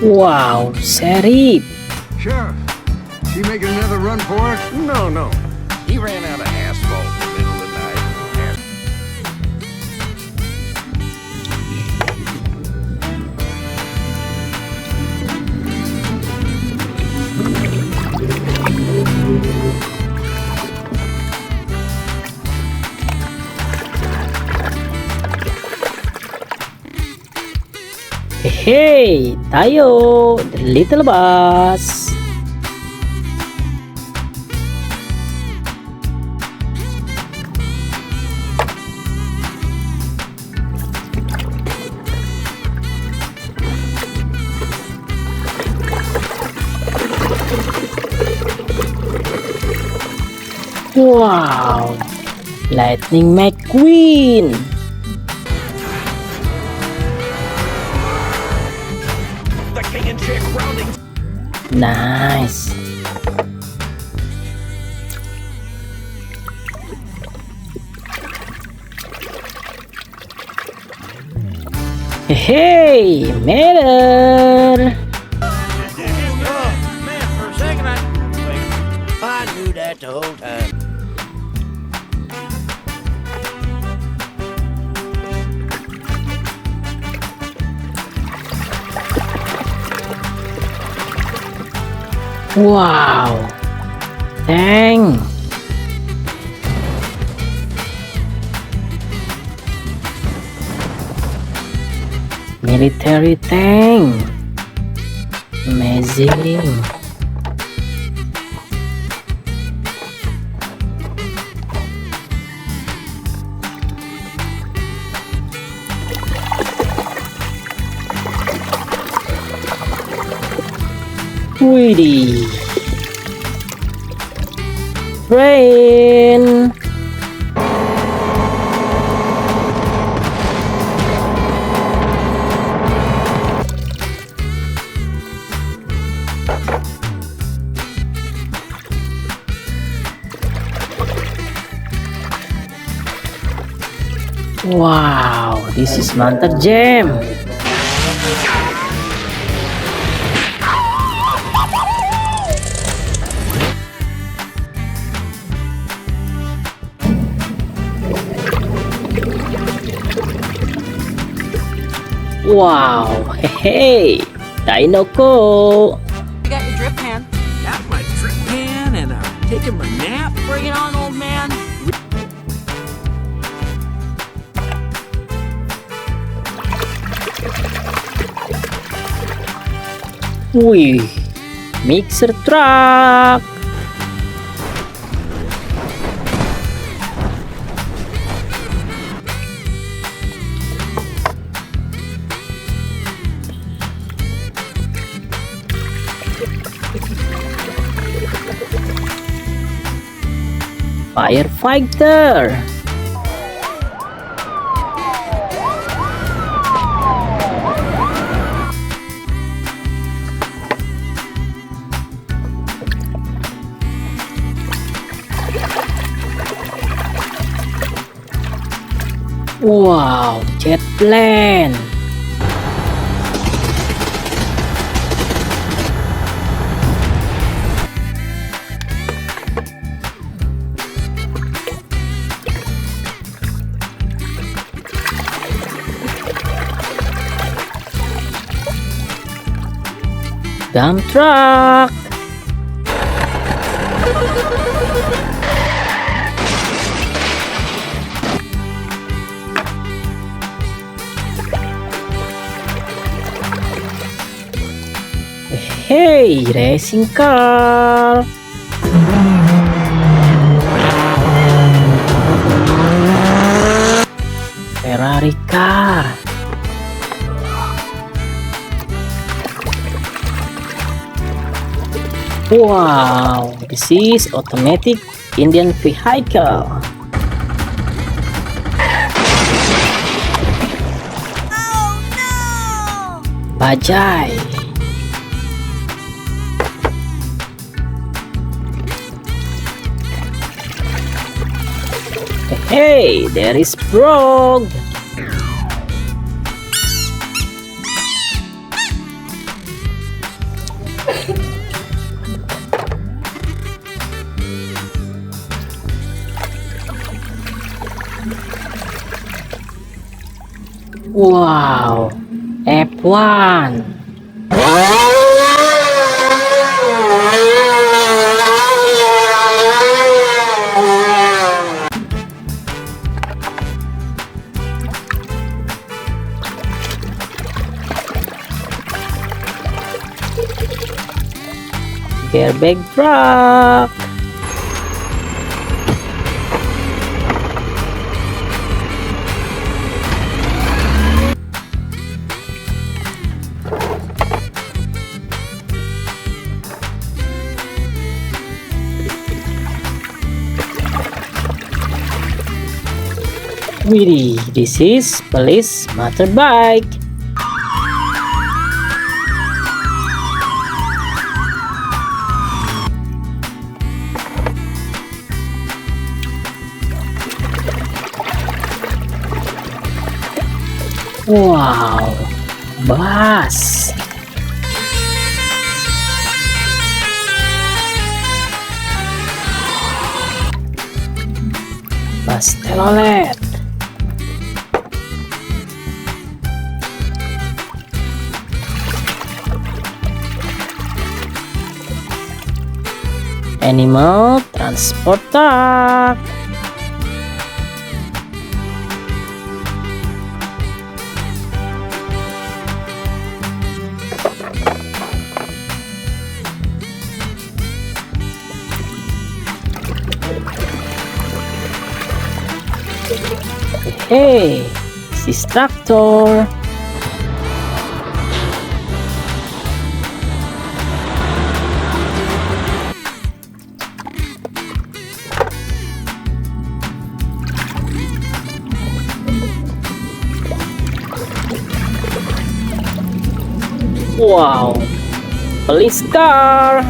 Wow, Sheriff. Sheriff, you making another run for it? No. He ran out of asphalt in the middle of the night. Hey, tayo, the little bus. Wow, Lightning McQueen. The king and chick rounding. Nice. Hey, matter. Man, for a second I knew that the whole time. Wow. Dang. Military tank. Amazing. Widih. Rain. Wow, this is mantap jam. Wow, hey, Dino ko. You got your drip pan. Got my drip pan and I'm taking my nap. Bring it on, old man. Wih, mixer truck. Firefighter. Wow, jet plane. Dump truck. Hey, racing car. Ferrari car. Wow, this is automatic Indian vehicle. Bajai. Hey, there is Frog. Wow, F1. Airbag truck. Widih, this is police motorbike. Wow, bus. Bus telolet. Animal transport truck. Hey, this is Tracktor. Wow, police car.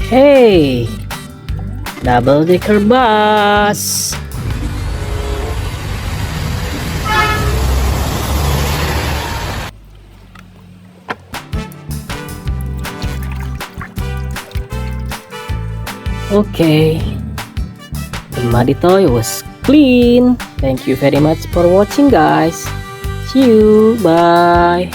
Hey, double-decker bus. Okay, the muddy toy was clean. Thank you very much for watching, guys. See you, bye.